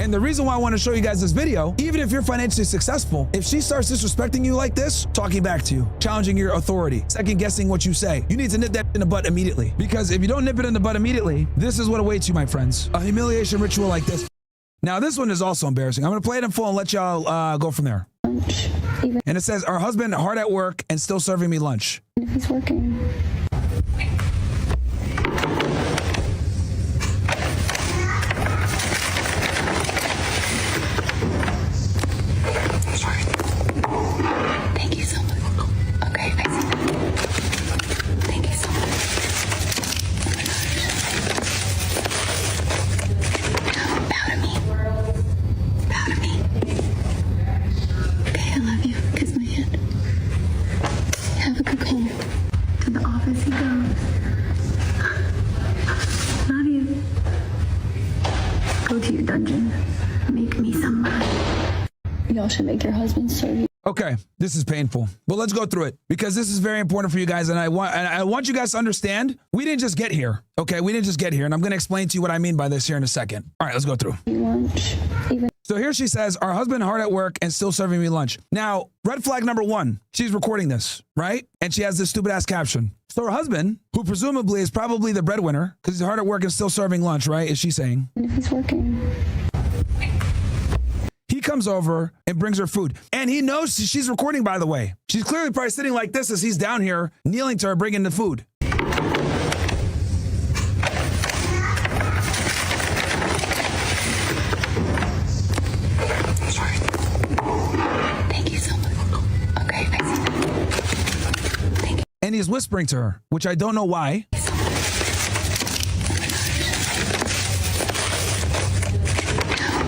And the reason why I want to show you guys this video, even if you're financially successful, if she starts disrespecting you like this, talking back to you, challenging your authority, second guessing what you say, you need to nip that in the butt immediately. Because if you don't nip it in the butt immediately, this is what awaits you, my friends. A humiliation ritual like this. Now, this one is also embarrassing. I'm going to play it in full and let y'all go from there. And it says, our husband hard at work and still serving me lunch. If he's working. Sorry. Thank you so much. Okay, I see that. Thank you so much. Oh my gosh. Bow to me. Bow to me. Okay, I love you. Kiss my hand. Have a good call. To the office he goes. Love you. Go to your dungeon. Make me some money. Y'all should make your husband serve you. Okay, this is painful, but let's go through it because this is very important for you guys. And I want you guys to understand, we didn't just get here. Okay, we didn't just get here. And I'm going to explain to you what I mean by this here in a second. All right, let's go through. Lunch. Even So here she says, our husband hard at work and still serving me lunch. Now, red flag number one, she's recording this, right? And she has this stupid ass caption. So her husband, who presumably is probably the breadwinner because he's hard at work and still serving lunch, right? Is she saying? if he's working. He comes over and brings her food. And he knows she's recording, by the way. She's clearly probably sitting like this as he's down here, kneeling to her, bringing the food. Sorry. Thank you so much. Okay, I see that. Thank you And he's whispering to her, which I don't know why. so much.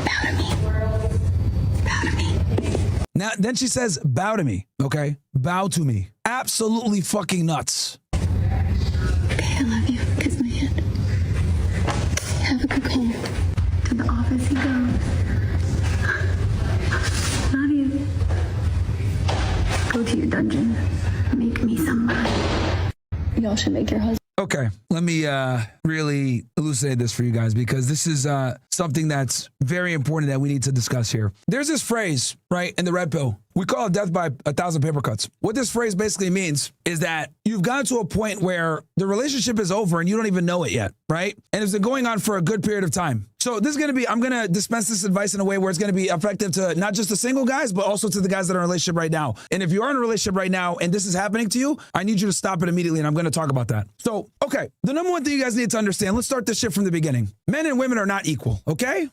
Bow to me. Bow to me. Now, then she says, bow to me, okay? Bow to me. Absolutely fucking nuts. Okay, I love you. Kiss my hand. Have a good call. To the office he goes. Love you. Go to your dungeon. Make me some money. Y'all should make your husband. Okay, let me really elucidate this for you guys because this is something that's very important that we need to discuss here. There's this phrase, right, in the red pill. We call it death by 1,000 paper cuts. What this phrase basically means is that you've gotten to a point where the relationship is over and you don't even know it yet, right? And it's been going on for a good period of time. So this is going to be, I'm going to dispense this advice in a way where it's going to be effective to not just the single guys, but also to the guys that are in a relationship right now. And if you are in a relationship right now and this is happening to you, I need you to stop it immediately. And I'm going to talk about that. So, okay, the number one thing you guys need to understand, let's start this shit from the beginning. Men and women are not equal, okay?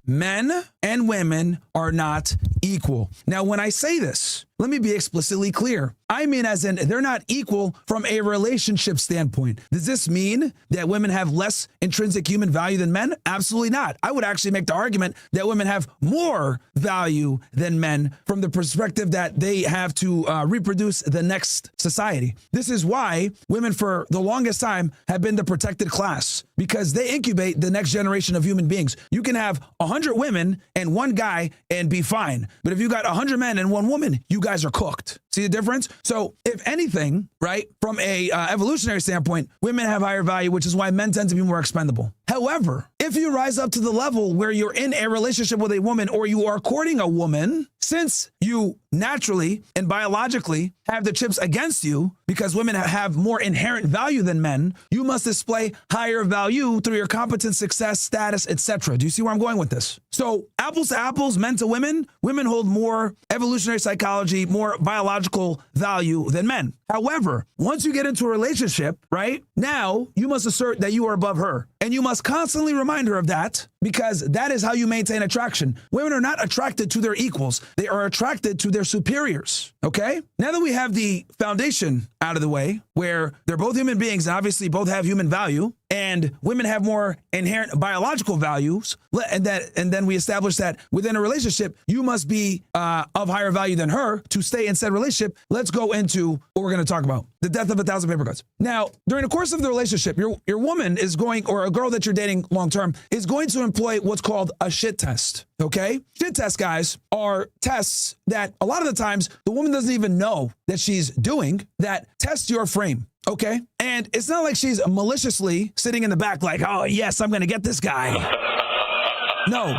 Men and women are not equal. Now, when I say this, let me be explicitly clear. I mean, as in, they're not equal from a relationship standpoint. Does this mean that women have less intrinsic human value than men? Absolutely not. I would actually make the argument that women have more value than men from the perspective that they have to reproduce the next society. This is why women for the longest time have been the protected class because they incubate the next generation of human beings. You can have 100 women and one guy and be fine. But if you got 100 men and one woman, you guys are cooked. See the difference? So if anything, right, from a evolutionary standpoint, women have higher value, which is why men tend to be more expendable. However, if you rise up to the level where you're in a relationship with a woman or you are courting a woman, since you naturally and biologically have the chips against you because women have more inherent value than men, you must display higher value through your competence, success, status, etc. Do you see where I'm going with this? So apples to apples, men to women, women hold more evolutionary psychology, more biological value than men. However, once you get into a relationship, right, now you must assert that you are above her. And you must constantly remind her of that because that is how you maintain attraction. Women are not attracted to their equals. They are attracted to their superiors, okay? Now that we have the foundation out of the way, where they're both human beings and obviously both have human value, and women have more inherent biological values, and then we establish that within a relationship, you must be of higher value than her to stay in said relationship. Let's go into what we're going to talk about, the death of 1,000 paper cuts. Now, during the course of the relationship, your woman is going, or a girl that you're dating long-term, is going to employ what's called a shit test, okay? Shit tests, guys, are tests that a lot of the times the woman doesn't even know that she's doing that test your frame. Okay. And it's not like she's maliciously sitting in the back like, oh, yes, I'm going to get this guy. No,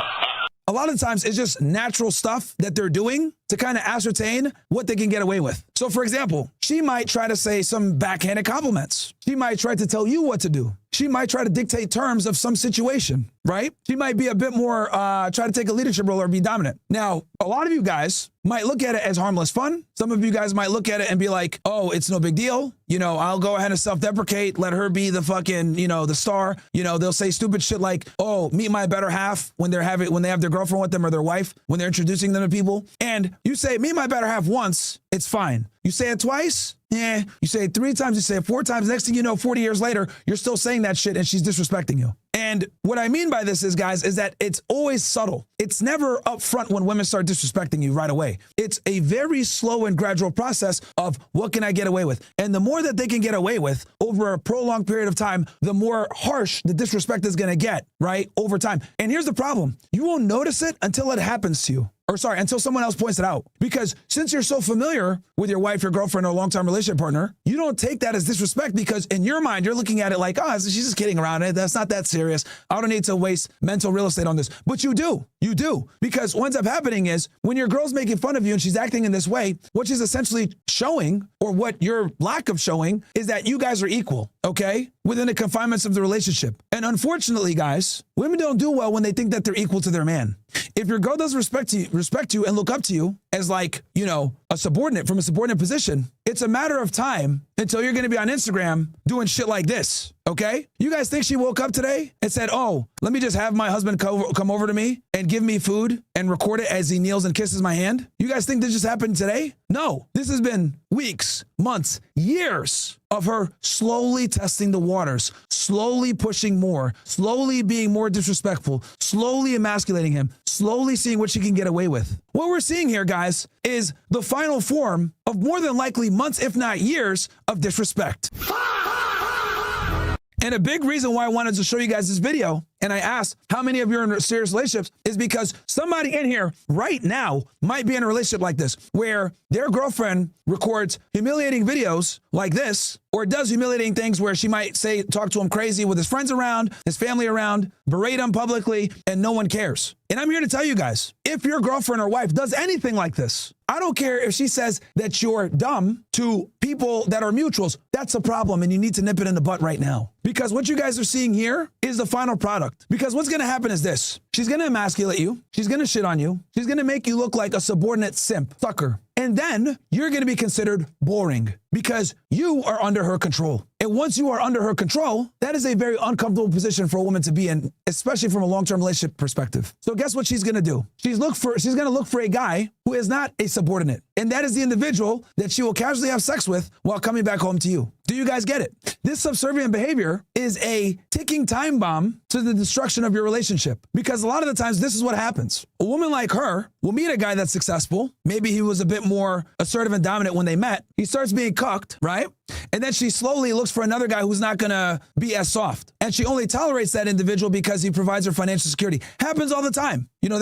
a lot of times it's just natural stuff that they're doing to kind of ascertain what they can get away with. So for example, she might try to say some backhanded compliments. She might try to tell you what to do. She might try to dictate terms of some situation, right? She might be a bit more, try to take a leadership role or be dominant. Now, a lot of you guys might look at it as harmless fun. Some of you guys might look at it and be like, oh, it's no big deal. You know, I'll go ahead and self-deprecate, let her be the fucking, you know, the star. You know, they'll say stupid shit like, oh, meet my better half when they have their girlfriend with them or their wife, when they're introducing them to people. And you say, meet my better half once, it's fine. You say it twice, yeah. You say it 3 times, you say it 4 times. Next thing you know, 40 years later, you're still saying that shit and she's disrespecting you. And what I mean by this is, guys, is that it's always subtle. It's never upfront when women start disrespecting you right away. It's a very slow and gradual process of what can I get away with? And the more that they can get away with over a prolonged period of time, the more harsh the disrespect is going to get, right? Over time. And here's the problem. You won't notice it until it happens to you. Or sorry, until someone else points it out. Because since you're so familiar with your wife, your girlfriend, or long-term relationship partner, you don't take that as disrespect because in your mind, you're looking at it like, oh, she's just kidding around. That's not that serious. I don't need to waste mental real estate on this. But you do. You do. Because what ends up happening is when your girl's making fun of you and she's acting in this way, what she's essentially showing, or what your lack of showing, is that you guys are equal, okay? Within the confinements of the relationship. And unfortunately, guys, women don't do well when they think that they're equal to their man. If your girl doesn't respect you and look up to you as like, you know, a subordinate from a subordinate position, it's a matter of time until you're going to be on Instagram doing shit like this. Okay? You guys think she woke up today and said, oh, let me just have my husband come over to me and give me food and record it as he kneels and kisses my hand? You guys think this just happened today? No, this has been weeks, months, years of her slowly testing the waters, slowly pushing more, slowly being more disrespectful, slowly emasculating him, slowly seeing what she can get away with. What we're seeing here, guys, is the final form of more than likely months, if not years, of disrespect. And a big reason why I wanted to show you guys this video, and I asked how many of you are in serious relationships, is because somebody in here right now might be in a relationship like this, where their girlfriend records humiliating videos like this, or does humiliating things where she might say, talk to him crazy with his friends around, his family around, berate him publicly, and no one cares. And I'm here to tell you guys, if your girlfriend or wife does anything like this, I don't care if she says that you're dumb to people that are mutuals. That's a problem, and you need to nip it in the butt right now. Because what you guys are seeing here is the final product. Because what's going to happen is this. She's going to emasculate you. She's going to shit on you. She's going to make you look like a subordinate simp, sucker. And then you're going to be considered boring because you are under her control. And once you are under her control, that is a very uncomfortable position for a woman to be in, especially from a long-term relationship perspective. So guess what she's going to do? She's going to look for a guy who is not a subordinate. And that is the individual that she will casually have sex with while coming back home to you. Do you guys get it? This subservient behavior is a ticking time bomb to the destruction of your relationship. Because a lot of the times, this is what happens. A woman like her will meet a guy that's successful. Maybe he was a bit more assertive and dominant when they met. He starts being cucked, right? And then she slowly looks for another guy who's not going to be as soft. And she only tolerates that individual because he provides her financial security. Happens all the time. You know,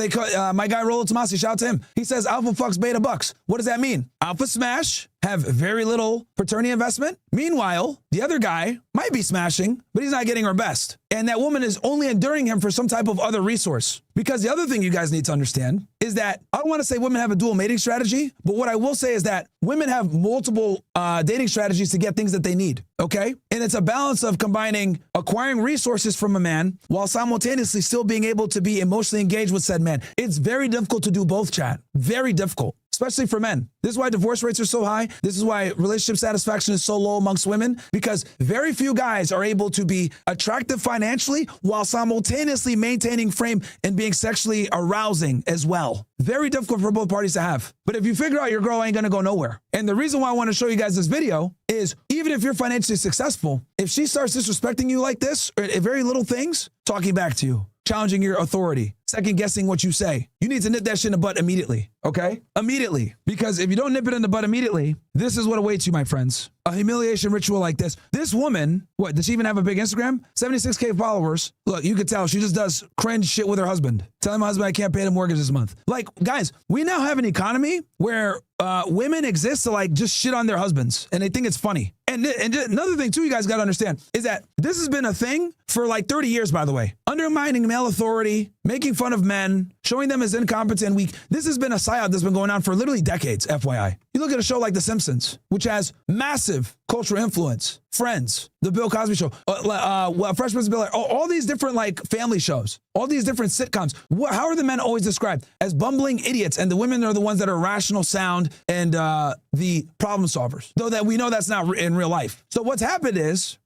my guy Rolo Tomasi, shout out to him. He says alpha fucks beta bucks. What does that mean? Alpha smash, have very little paternity investment. Meanwhile, the other guy might be smashing, but he's not getting her best. And that woman is only enduring him for some type of other resource. Because the other thing you guys need to understand is that I don't want to say women have a dual mating strategy, but what I will say is that women have multiple dating strategies to get things that they need, okay? And it's a balance of combining acquiring resources from a man while simultaneously still being able to be emotionally engaged with said man. It's very difficult to do both, chat. Very difficult. Especially for men. This is why divorce rates are so high. This is why relationship satisfaction is so low amongst women, because very few guys are able to be attractive financially while simultaneously maintaining frame and being sexually arousing as well. Very difficult for both parties to have. But if you figure out your girl ain't gonna go nowhere. And the reason why I want to show you guys this video is even if you're financially successful, if she starts disrespecting you like this, or at very little things, talking back to you, challenging your authority, second guessing what you say, you need to nip that shit in the butt immediately, okay? Immediately. Because if you don't nip it in the butt immediately, this is what awaits you, my friends. A humiliation ritual like this. This woman, what, does she even have a big Instagram? 76K followers. Look, you could tell she just does cringe shit with her husband. Telling my husband I can't pay the mortgage this month. Like, guys, we now have an economy where women exist to like just shit on their husbands and they think it's funny. And another thing too, you guys got to understand is that this has been a thing for like 30 years, by the way. Undermining male authority, making fun of men, showing them as incompetent and weak. This has been a psyop that's been going on for literally decades, FYI. You look at a show like The Simpsons, which has massive cultural influence. Friends, The Bill Cosby Show, Fresh Prince of Bel-Air, all these different like family shows, all these different sitcoms. How are the men always described? As bumbling idiots, and the women are the ones that are rational, sound, and the problem solvers. Though that we know that's not in real life. So what's happened is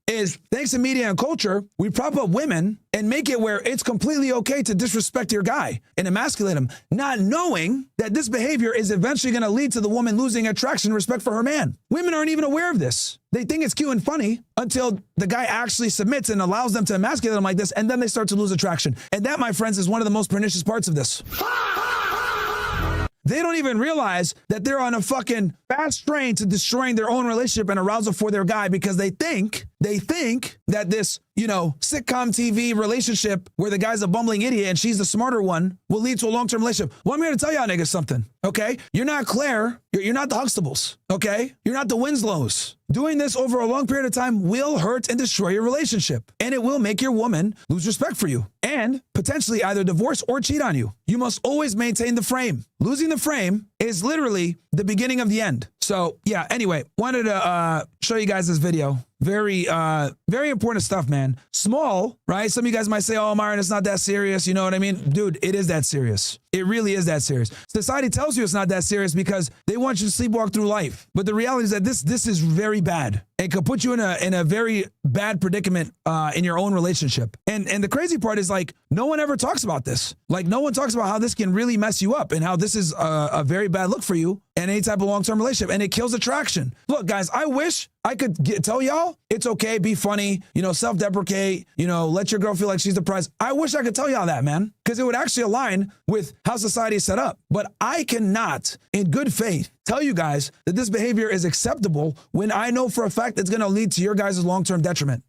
thanks to media and culture, we prop up women and make it where it's completely okay to disrespect your guy and emasculate him, not knowing that this behavior is eventually going to lead to the woman losing attraction and respect for her man. Women aren't even aware of this. They think it's cute and funny until the guy actually submits and allows them to emasculate them like this, and then they start to lose attraction. And that, my friends, is one of the most pernicious parts of this. They don't even realize that they're on a fucking fast train to destroying their own relationship and arousal for their guy, because they think that this, sitcom TV relationship where the guy's a bumbling idiot and she's the smarter one will lead to a long-term relationship. Well, I'm here to tell y'all niggas something, okay? You're not Claire. You're not the Huxtables, okay? You're not the Winslows. Doing this over a long period of time will hurt and destroy your relationship. And it will make your woman lose respect for you and potentially either divorce or cheat on you. You must always maintain the frame. Losing the frame is literally the beginning of the end. So yeah, anyway, wanted to show you guys this video. Very important stuff, man. Small, right? Some of you guys might say, oh, Myron, it's not that serious. You know what I mean? Dude, it is that serious. It really is that serious. Society tells you it's not that serious because they want you to sleepwalk through life. But the reality is that this is very bad. It could put you in a very bad predicament in your own relationship. And the crazy part is, like, no one ever talks about this. Like, no one talks about how this can really mess you up and how this is a very bad look for you in any type of long-term relationship, and it kills attraction. Look, guys, I wish I could tell y'all it's okay, be funny, self-deprecate, let your girl feel like she's the prize. I wish I could tell y'all that, man, because it would actually align with how society is set up. But I cannot, in good faith, tell you guys that this behavior is acceptable when I know for a fact it's going to lead to your guys' long-term detriment.